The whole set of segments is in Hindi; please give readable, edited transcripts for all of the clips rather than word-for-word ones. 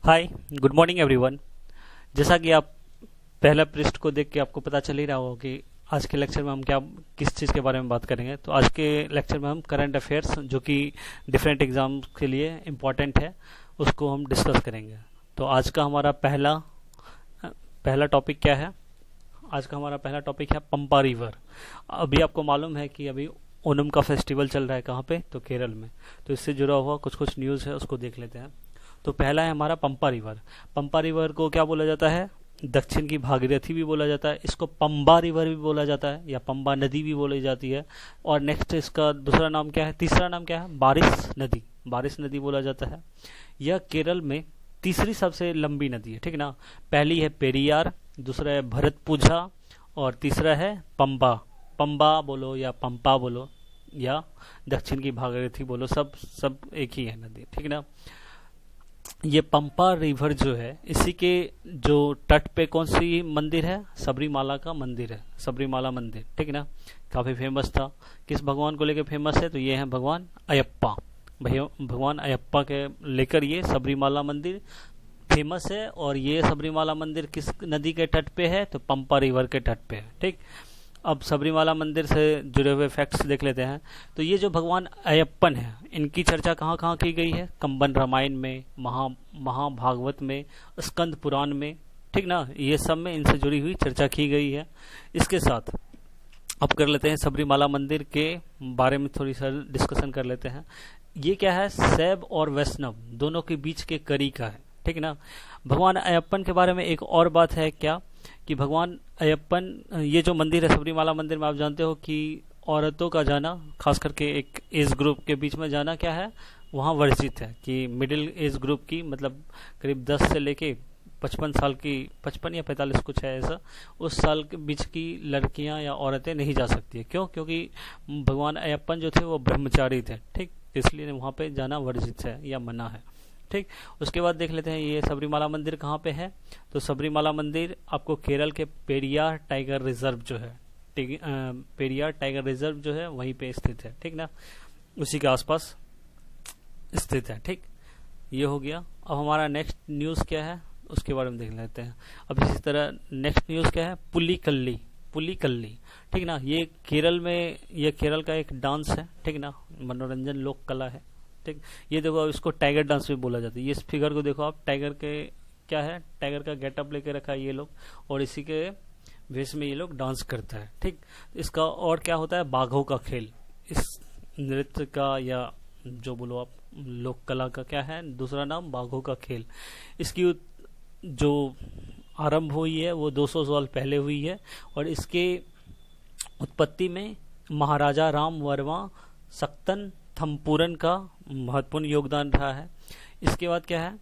हाय, गुड मॉर्निंग एवरीवन। जैसा कि आप पहला पृष्ठ को देख के आपको पता चल ही रहा होगा कि आज के लेक्चर में हम किस चीज़ के बारे में बात करेंगे। तो आज के लेक्चर में हम करंट अफेयर्स जो कि डिफरेंट एग्जाम के लिए इम्पोर्टेंट है उसको हम डिस्कस करेंगे। तो आज का हमारा पहला टॉपिक क्या है? आज का हमारा पहला टॉपिक है पंपा रिवर। अभी आपको मालूम है कि अभी ओणम का फेस्टिवल चल रहा है, कहाँ पे? तो केरल में। तो इससे जुड़ा हुआ कुछ कुछ न्यूज़ है, उसको देख लेते हैं। तो पहला है हमारा पंपा रिवर। पंपा रिवर को क्या बोला जाता है? दक्षिण की भागीरथी भी बोला जाता है, इसको पंबा रिवर भी बोला जाता है या पंबा नदी भी बोली जाती है। और नेक्स्ट इसका दूसरा नाम क्या है, तीसरा नाम क्या है? बारिश नदी। बारिश नदी बोला जाता है। यह केरल में तीसरी सबसे लंबी नदी है, ठीक ना। पहली है पेरियार, दूसरा है भरतपुझा और तीसरा है पंबा। पंबा बोलो या पंपा बोलो या दक्षिण की भागीरथी बोलो, सब एक ही है नदी, ठीक ना। ये पंपा रिवर जो है, इसी के जो तट पे कौन सी मंदिर है? सबरीमाला का मंदिर है, सबरीमाला मंदिर, ठीक ना। काफी फेमस था। किस भगवान को लेकर फेमस है? तो ये है भगवान अयप्पा। भगवान अयप्पा के लेकर ये सबरीमाला मंदिर फेमस है। और ये सबरीमाला मंदिर किस नदी के तट पे है? तो पंपा रिवर के तट पे है, ठीक। अब सबरीमाला मंदिर से जुड़े हुए फैक्ट्स देख लेते हैं। तो ये जो भगवान अयप्पन है, इनकी चर्चा कहाँ कहाँ की गई है? कंबन रामायण में, महाभागवत में, स्कंद पुराण में, ठीक ना। ये सब में इनसे जुड़ी हुई चर्चा की गई है। इसके साथ अब कर लेते हैं सबरीमाला मंदिर के बारे में थोड़ी सा डिस्कशन कर लेते हैं। ये क्या है? शैव और वैष्णव दोनों के बीच के कड़ी का है, ठीक ना। भगवान अयप्पन के बारे में एक और बात है क्या कि भगवान अयप्पन, ये जो मंदिर है सबरीमाला मंदिर में, आप जानते हो कि औरतों का जाना, खास करके एक एज ग्रुप के बीच में जाना क्या है, वहाँ वर्जित है। कि मिडिल एज ग्रुप की, मतलब करीब 10 से लेके 55 साल की, 55 या 45 कुछ है ऐसा, उस साल के बीच की लड़कियां या औरतें नहीं जा सकती है। क्यों? क्योंकि भगवान अयप्पन जो थे वो ब्रह्मचारी थे, ठीक। इसलिए वहाँ पे जाना वर्जित है या मना है, ठीक। उसके बाद देख लेते हैं ये सबरीमाला मंदिर कहाँ पे है। तो सबरीमाला मंदिर आपको केरल के पेरियार टाइगर रिजर्व जो है, पेरियार टाइगर रिजर्व जो है वहीं पे स्थित है, ठीक ना। उसी के आसपास स्थित है, ठीक। ये हो गया। अब हमारा नेक्स्ट न्यूज़ क्या है उसके बारे में देख लेते हैं। अब इसी तरह नेक्स्ट न्यूज़ क्या है? पुलिकल्ली। पुलिकल्ली, ठीक ना। ये केरल में, ये केरल का एक डांस है, ठीक ना, मनोरंजन लोक कला है, ठीक। ये देखो, इसको टाइगर डांस भी बोला जाता है। ये इस फिगर को देखो आप, टाइगर के क्या है, टाइगर का गेटअप लेके रखा है ये लोग, और इसी के वेश में ये लोग डांस करता है, ठीक। इसका और क्या होता है? बाघों का खेल। इस नृत्य का या जो बोलो आप लोक कला का क्या है दूसरा नाम? बाघों का खेल। इसकी जो आरंभ हुई है वो 200 साल पहले हुई है। और इसके उत्पत्ति में महाराजा राम वर्मा सक्तन थम्पुरन का महत्वपूर्ण योगदान रहा है। इसके बाद क्या है?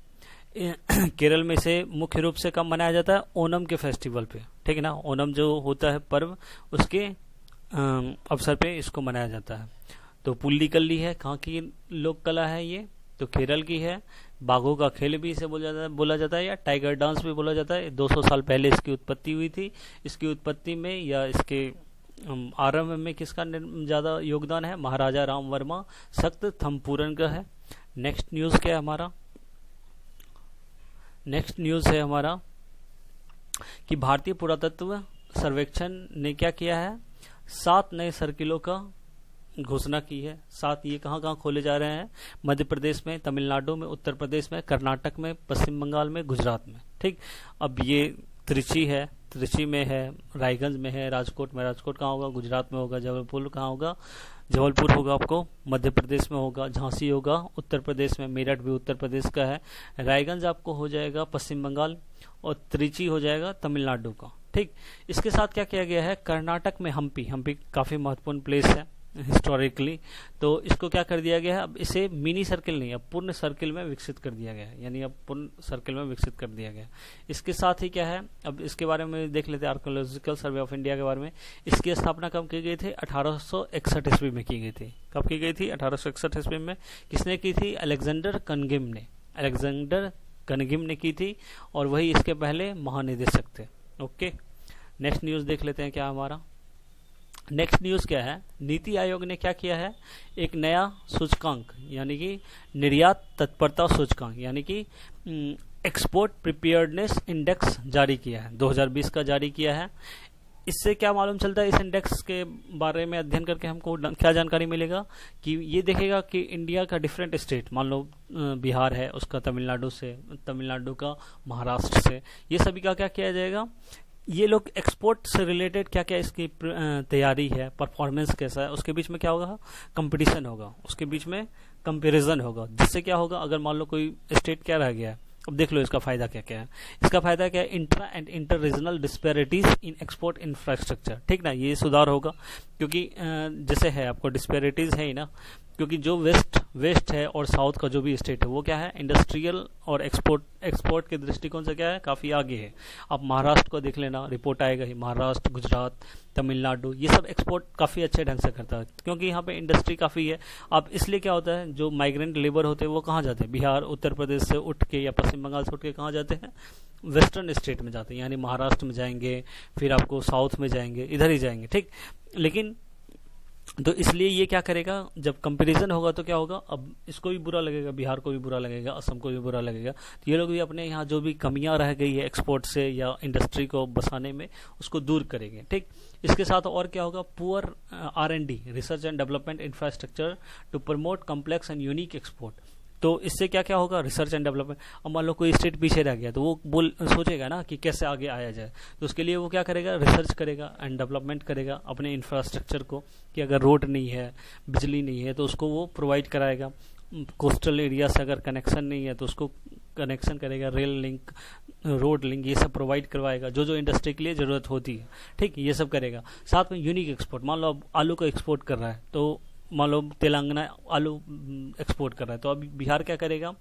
केरल में इसे मुख्य रूप से कब मनाया जाता है? ओणम के फेस्टिवल पे, ठीक है ना। ओणम जो होता है पर्व, उसके अवसर पे इसको मनाया जाता है। तो पुल्लिकल्ली है, कहाँ की लोक कला है ये? तो केरल की है। बाघों का खेल भी इसे बोला जाता है या टाइगर डांस भी बोला जाता है। 200 साल पहले इसकी उत्पत्ति हुई थी। इसकी उत्पत्ति में या इसके आरंभ में किसका ज्यादा योगदान है? महाराजा राम वर्मा सख्त थम्पुरन का है। नेक्स्ट न्यूज क्या है हमारा? नेक्स्ट न्यूज है हमारा कि भारतीय पुरातत्व सर्वेक्षण ने क्या किया है? 7 नए सर्किलों का घोषणा की है। 7 ये कहाँ कहाँ खोले जा रहे हैं? मध्य प्रदेश में, तमिलनाडु में, उत्तर प्रदेश में, कर्नाटक में, पश्चिम बंगाल में, गुजरात में, ठीक। अब ये त्रिची है, त्रिची में है, रायगंज में है, राजकोट में। राजकोट कहाँ होगा? गुजरात में होगा। जबलपुर कहाँ होगा? जबलपुर होगा आपको मध्य प्रदेश में होगा। झांसी होगा उत्तर प्रदेश में। मेरठ भी उत्तर प्रदेश का है। रायगंज आपको हो जाएगा पश्चिम बंगाल, और त्रिची हो जाएगा तमिलनाडु का, ठीक। इसके साथ क्या किया गया है? कर्नाटक में हम्पी। हम्पी काफी महत्वपूर्ण प्लेस है हिस्टोरिकली। तो इसको क्या कर दिया गया है? अब इसे मिनी सर्किल नहीं, अब पूर्ण सर्किल में विकसित कर दिया गया है, यानी अब पूर्ण सर्किल में विकसित कर दिया गया। इसके साथ ही क्या है, अब इसके बारे में देख लेते हैं, आर्कियोलॉजिकल सर्वे ऑफ इंडिया के बारे में। इसकी स्थापना कब की गई थी? 1861 ईस्वी में की गई थी। कब की गई थी? 1861 ईस्वी में। किसने की थी? अलेक्जेंडर कनगिम ने। अलेक्जेंडर कनगिम ने की थी, और वही इसके पहले महानिदेशक थे। ओके, नेक्स्ट न्यूज देख लेते हैं क्या हमारा। नेक्स्ट न्यूज क्या है? नीति आयोग ने क्या किया है? एक नया सूचकांक, यानी कि निर्यात तत्परता सूचकांक, यानी कि एक्सपोर्ट प्रिपेयर्डनेस इंडेक्स जारी किया है, 2020 का जारी किया है। इससे क्या मालूम चलता है, इस इंडेक्स के बारे में अध्ययन करके हमको क्या जानकारी मिलेगा कि ये देखेगा कि इंडिया का डिफरेंट स्टेट, मान लो बिहार है उसका तमिलनाडु से, तमिलनाडु का महाराष्ट्र से, ये सभी का क्या किया जाएगा, ये लोग एक्सपोर्ट से रिलेटेड क्या क्या इसकी तैयारी है, परफॉर्मेंस कैसा है, उसके बीच में क्या होगा, कंपटीशन होगा, उसके बीच में कंपैरिजन होगा, जिससे क्या होगा, अगर मान लो कोई स्टेट क्या रह गया है, अब देख लो इसका फायदा क्या क्या है। इसका फायदा क्या है, intra and inter regional disparities in export infrastructure, ठीक ना, ये सुधार होगा, क्योंकि जैसे है आपको डिस्पैरिटीज है ही ना, क्योंकि जो वेस्ट है और साउथ का जो भी स्टेट है वो क्या है, इंडस्ट्रियल और एक्सपोर्ट के दृष्टिकोण से क्या है, काफ़ी आगे है। आप महाराष्ट्र को देख लेना, रिपोर्ट आएगा ही, महाराष्ट्र, गुजरात, तमिलनाडु, ये सब एक्सपोर्ट काफ़ी अच्छे ढंग से करता है, क्योंकि यहाँ पे इंडस्ट्री काफ़ी है। अब इसलिए क्या होता है, जो माइग्रेंट लेबर होते हैं वो कहाँ जाते हैं, बिहार उत्तर प्रदेश से उठ के या पश्चिम बंगाल से उठ के कहाँ जाते हैं, वेस्टर्न स्टेट में जाते हैं, यानी महाराष्ट्र में जाएंगे, फिर आपको साउथ में जाएंगे, इधर ही जाएंगे, ठीक। लेकिन तो इसलिए ये क्या करेगा, जब कंपैरिजन होगा तो क्या होगा, अब इसको भी बुरा लगेगा, बिहार को भी बुरा लगेगा, असम को भी बुरा लगेगा, तो ये लोग भी अपने यहाँ जो भी कमियां रह गई है एक्सपोर्ट से या इंडस्ट्री को बसाने में, उसको दूर करेंगे, ठीक। इसके साथ और क्या होगा, poor R&D, research and development infrastructure to promote complex and unique export. तो इससे क्या क्या होगा, रिसर्च एंड डेवलपमेंट। अब मान लो कोई स्टेट पीछे रह गया तो वो सोचेगा ना कि कैसे आगे आया जाए, तो उसके लिए वो क्या करेगा, रिसर्च करेगा एंड डेवलपमेंट करेगा अपने इंफ्रास्ट्रक्चर को, कि अगर रोड नहीं है, बिजली नहीं है तो उसको वो प्रोवाइड कराएगा, कोस्टल एरिया से अगर कनेक्शन नहीं है तो उसको कनेक्शन करेगा, रेल लिंक, रोड लिंक, ये सब प्रोवाइड करवाएगा, जो जो इंडस्ट्री के लिए ज़रूरत होती है, ठीक, ये सब करेगा। साथ में यूनिक एक्सपोर्ट, मान लो अब आलू को एक्सपोर्ट कर रहा है, तो मान लो तेलंगाना आलू एक्सपोर्ट कर रहा है, तो अभी बिहार क्या करेगा,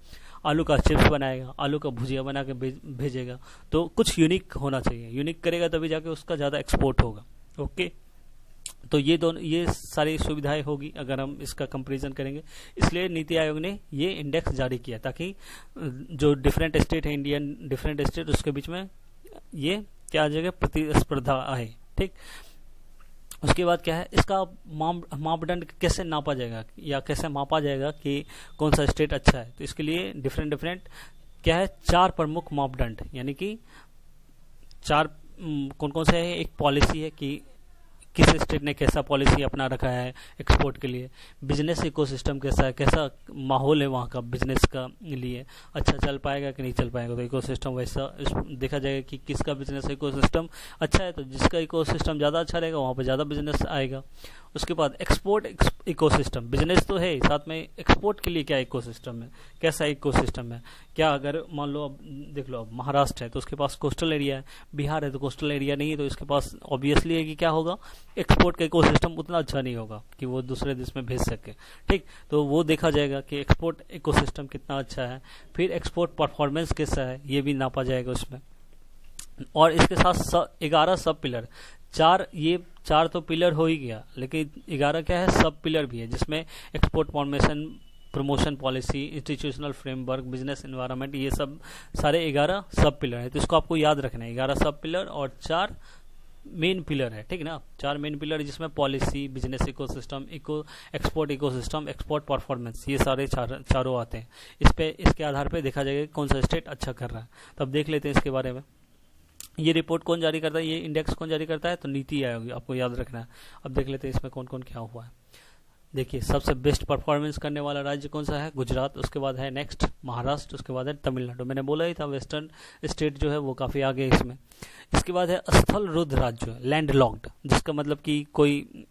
आलू का चिप्स बनाएगा, आलू का भुजिया बना के भेजेगा। तो कुछ यूनिक होना चाहिए, यूनिक करेगा तभी जाके उसका ज़्यादा एक्सपोर्ट होगा, ओके। तो ये सारी सुविधाएं होगी अगर हम इसका कंपैरिजन करेंगे। इसलिए नीति आयोग ने ये इंडेक्स जारी किया, ताकि जो डिफरेंट स्टेट है, इंडियन डिफरेंट स्टेट, उसके बीच में ये क्या आ जाएगा, प्रतिस्पर्धा आए, ठीक। उसके बाद क्या है, इसका मापदंड कैसे नापा जाएगा या कैसे मापा जाएगा कि कौन सा स्टेट अच्छा है, तो इसके लिए डिफरेंट क्या है, 4 प्रमुख मापदंड, यानी कि 4 कौन कौन से है। एक पॉलिसी है कि किस स्टेट ने कैसा पॉलिसी अपना रखा है एक्सपोर्ट के लिए, बिजनेस इकोसिस्टम कैसा है, कैसा माहौल है वहाँ का बिजनेस का लिए, अच्छा चल पाएगा कि नहीं चल पाएगा, तो इकोसिस्टम वैसा देखा जाएगा कि किसका बिजनेस इकोसिस्टम अच्छा है, तो जिसका इकोसिस्टम ज़्यादा अच्छा रहेगा वहाँ पर ज़्यादा बिजनेस आएगा। उसके बाद एक्सपोर्ट इकोसिस्टम, बिजनेस तो है, साथ में एक्सपोर्ट के लिए क्या इकोसिस्टम है, कैसा इकोसिस्टम है, क्या अगर मान लो अब देख लो, अब महाराष्ट्र है तो उसके पास कोस्टल एरिया है, बिहार है तो कोस्टल एरिया नहीं है, तो इसके पास ऑब्वियसली है कि क्या होगा, एक्सपोर्ट का इकोसिस्टम उतना अच्छा नहीं होगा कि वो दूसरे देश में भेज सके, ठीक। तो वो देखा जाएगा कि एक्सपोर्ट इकोसिस्टम कितना अच्छा है। फिर एक्सपोर्ट परफॉर्मेंस कैसा है, ये भी नापा जाएगा उसमें। और इसके साथ 11 सब पिलर, 4 तो पिलर हो ही गया, लेकिन 11 क्या है, सब पिलर भी है, जिसमें export promotion policy, institutional framework, business environment, ये सब सारे 11 सब पिलर है। तो इसको आपको याद रखना है, 11 सब पिलर और 4 मेन पिलर है, ठीक ना, 4 मेन पिलर, जिसमें policy, business ecosystem, export ecosystem, export performance, ये सारे चारों आते हैं। इसके आधार पे देखा जाएगा कौन सा स्टेट अच्छा कर रहा है। तो अब देख लेते हैं इसके बारे में। ये रिपोर्ट कौन जारी करता है, ये इंडेक्स कौन जारी करता है, तो नीति आयोग, आपको याद रखना है। अब देख लेते हैं इसमें कौन कौन क्या हुआ है। देखिए, सबसे बेस्ट परफॉर्मेंस करने वाला राज्य कौन सा है, गुजरात, उसके बाद है नेक्स्ट महाराष्ट्र, उसके बाद है तमिलनाडु। मैंने बोला ही था वेस्टर्न स्टेट जो है वो काफ़ी आगे है इसमें। इसके बाद है स्थल रुद्ध राज्य, लैंड लॉक्ड, जिसका मतलब कि कोई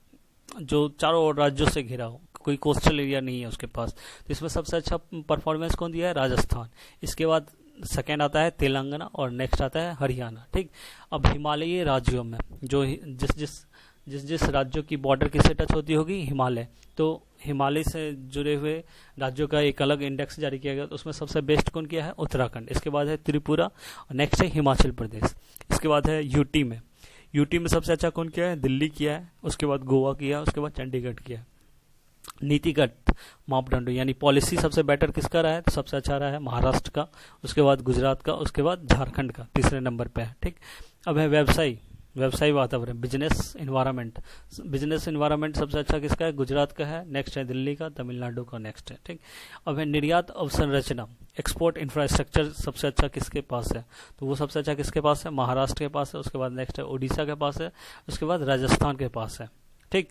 जो चारों ओर राज्यों से घिरा हो, कोई कोस्टल एरिया नहीं है उसके पास। तो इसमें सबसे अच्छा परफॉर्मेंस कौन दिया है, राजस्थान। इसके बाद सेकेंड आता है तेलंगाना और नेक्स्ट आता है हरियाणा, ठीक। अब हिमालयी राज्यों में जो जिस राज्यों की बॉर्डर किससे टच होती होगी, हिमालय, तो हिमालय से जुड़े हुए राज्यों का एक अलग इंडेक्स जारी किया गया। तो उसमें सबसे बेस्ट कौन किया है, उत्तराखंड। इसके बाद है त्रिपुरा और नेक्स्ट है हिमाचल प्रदेश। इसके बाद है यूटी में सबसे अच्छा कौन किया है, दिल्ली किया है। उसके बाद गोवा किया, उसके बाद चंडीगढ़ किया। नीतिगत मापदंड यानी पॉलिसी सबसे बेटर किसका रहा है, तो सबसे अच्छा रहा है महाराष्ट्र का, उसके बाद गुजरात का, उसके बाद झारखंड का तीसरे नंबर पे है, ठीक। अब है व्यवसायी, व्यवसायी वातावरण, बिजनेस इन्वायरमेंट। बिजनेस इन्वायरमेंट सबसे अच्छा किसका है? गुजरात का है, नेक्स्ट है दिल्ली का, तमिलनाडु का नेक्स्ट है, ठीक। अब है निर्यात अवसंरचना, एक्सपोर्ट इंफ्रास्ट्रक्चर सबसे अच्छा किसके पास है? तो वो सबसे अच्छा किसके पास है? महाराष्ट्र के पास है। उसके बाद नेक्स्ट है उड़ीसा के पास है, उसके बाद राजस्थान के पास है, ठीक।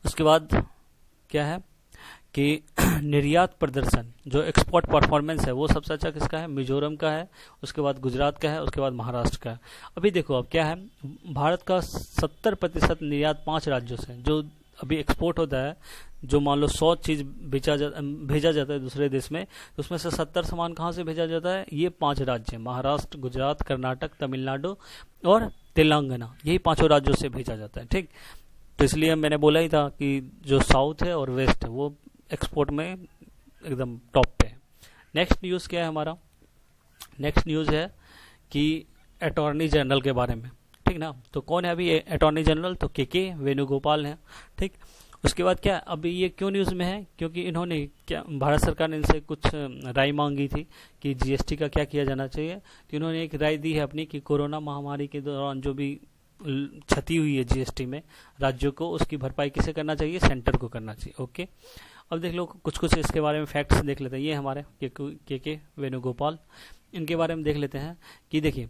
उसके बाद क्या है कि निर्यात प्रदर्शन, जो एक्सपोर्ट परफॉर्मेंस है, वो सबसे अच्छा किसका है? मिजोरम का है, उसके बाद गुजरात का है, उसके बाद महाराष्ट्र का है। अभी देखो अब क्या है, भारत का 70% निर्यात 5 राज्यों से जो अभी एक्सपोर्ट होता है, जो मान लो 100 चीज भेजा जाता है दूसरे देश में, तो उसमें से 70 सामान कहाँ से भेजा जाता है? ये 5 राज्य, महाराष्ट्र, गुजरात, कर्नाटक, तमिलनाडु और तेलंगाना, यही 5 राज्यों से भेजा जाता है, ठीक। तो इसलिए मैंने बोला ही था कि जो साउथ है और वेस्ट है वो एक्सपोर्ट में एकदम टॉप पे है। नेक्स्ट न्यूज़ क्या है हमारा? नेक्स्ट न्यूज़ है कि अटॉर्नी जनरल के बारे में, ठीक ना। तो कौन है अभी अटॉर्नी जनरल? तो के वेणुगोपाल है, ठीक। उसके बाद क्या, अभी ये क्यों न्यूज़ में है? क्योंकि इन्होंने क्या, भारत सरकार ने इनसे कुछ राय मांगी थी कि जीएसटी का क्या किया जाना चाहिए। तो इन्होंने एक राय दी है अपनी कि कोरोना महामारी के दौरान जो भी क्षति हुई है जीएसटी में राज्यों को, उसकी भरपाई किसे करना चाहिए? सेंटर को करना चाहिए, ओके। अब देख लो कुछ इसके बारे में फैक्ट्स देख लेते हैं। ये हमारे के वेणुगोपाल, इनके बारे में देख लेते हैं कि देखिए,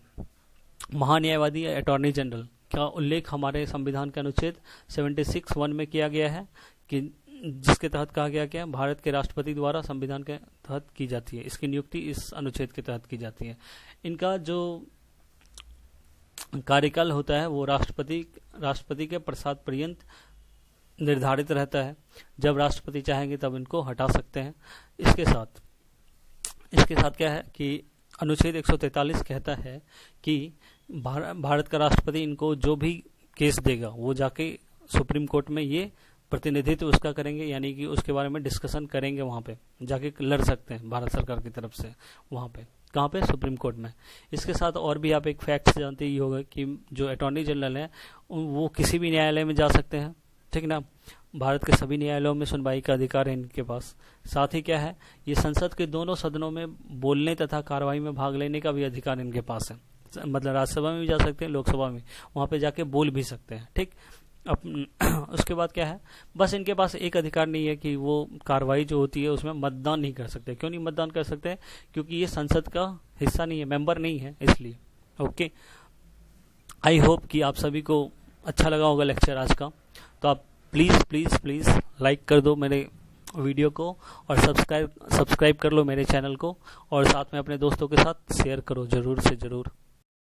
महान्यायवादी अटॉर्नी जनरल का उल्लेख हमारे संविधान के अनुच्छेद 76(1) में किया गया है, कि जिसके तहत कहा गया क्या, भारत के राष्ट्रपति द्वारा संविधान के तहत की जाती है। इसकी नियुक्ति इस अनुच्छेद के तहत की जाती है। इनका जो कार्यकाल होता है वो राष्ट्रपति के प्रसाद पर्यंत निर्धारित रहता है। जब राष्ट्रपति चाहेंगे तब इनको हटा सकते हैं। इसके साथ क्या है कि अनुच्छेद 143 कहता है कि भारत का राष्ट्रपति इनको जो भी केस देगा वो जाके सुप्रीम कोर्ट में ये प्रतिनिधित्व उसका करेंगे, यानी कि उसके बारे में डिस्कशन करेंगे, वहाँ पे जाके लड़ सकते हैं भारत सरकार की तरफ से, वहाँ पे कहाँ पे? सुप्रीम कोर्ट में। इसके साथ और भी आप एक फैक्ट जानते ही होगा कि जो अटॉर्नी जनरल है वो किसी भी न्यायालय में जा सकते हैं, ठीक ना। भारत के सभी न्यायालयों में सुनवाई का अधिकार है इनके पास। साथ ही क्या है, ये संसद के दोनों सदनों में बोलने तथा कार्रवाई में भाग लेने का भी अधिकार इनके पास है। मतलब राज्यसभा में भी जा सकते हैं, लोकसभा में, वहाँ पे जाके बोल भी सकते हैं, ठीक। उसके बाद क्या है, बस इनके पास एक अधिकार नहीं है कि वो कार्रवाई जो होती है उसमें मतदान नहीं कर सकते। क्यों नहीं मतदान कर सकते? क्योंकि ये संसद का हिस्सा नहीं है, मेंबर नहीं है, इसलिए, ओके। आई होप कि आप सभी को अच्छा लगा होगा लेक्चर आज का। तो आप प्लीज़ लाइक कर दो मेरे वीडियो को और सब्सक्राइब कर लो मेरे चैनल को, और साथ में अपने दोस्तों के साथ शेयर करो ज़रूर से ज़रूर।